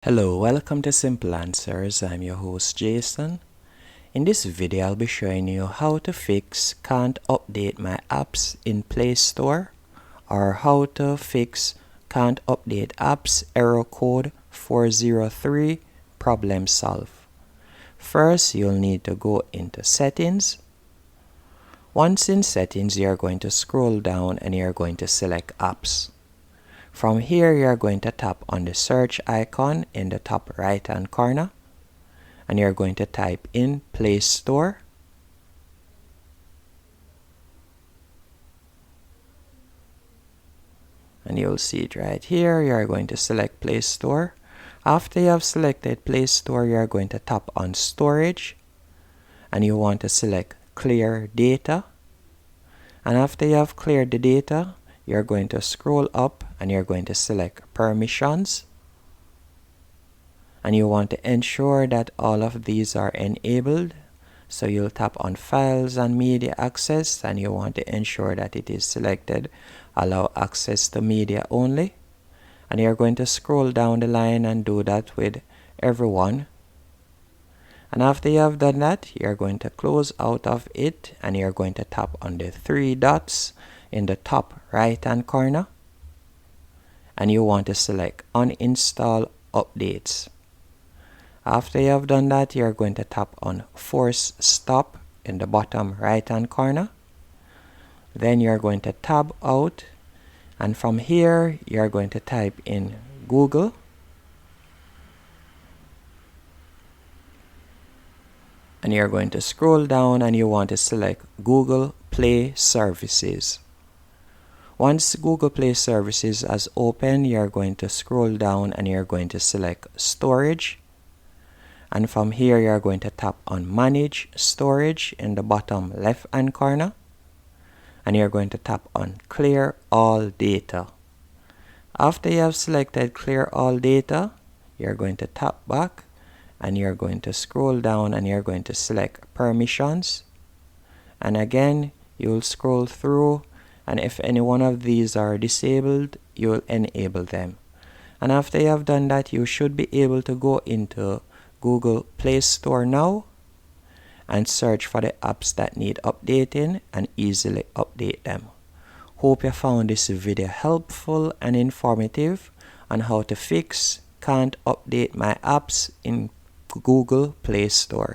Hello, welcome to Simple Answers. I'm your host Jason. In this video, I'll be showing you how to fix can't update my apps in Play Store, or how to fix can't update apps error code 403 problem solve. First, you'll need to go into settings. Once in settings, you're going to scroll down and you're going to select apps. From here, you're going to tap on the search icon in the top right hand corner and you're going to type in Play Store. And you'll see it right here. You're going to select Play Store. After you have selected Play Store, you're going to tap on Storage and you want to select Clear Data. And after you have cleared the data, you're going to scroll up and you're going to select Permissions. And you want to ensure that all of these are enabled. So you'll tap on Files and Media Access and you want to ensure that it is selected Allow Access to Media Only. And you're going to scroll down the line and do that with everyone. And after you have done that, you're going to close out of it and you're going to tap on the three dots in the top right hand corner and you want to select Uninstall Updates. After you have done that, you're going to tap on Force Stop in the bottom right hand corner. Then you're going to tab out and from here you're going to type in Google. And you're going to scroll down and you want to select Google Play Services. Once Google Play Services has opened, you're going to scroll down and you're going to select Storage. And from here, you're going to tap on Manage Storage in the bottom left hand corner. And you're going to tap on Clear All Data. After you have selected Clear All Data, you're going to tap back and you're going to scroll down and you're going to select Permissions. And again, you'll scroll through and if any one of these are disabled, you'll enable them. And after you have done that, you should be able to go into Google Play Store now and search for the apps that need updating and easily update them. Hope you found this video helpful and informative on how to fix can't update my apps in Google Play Store.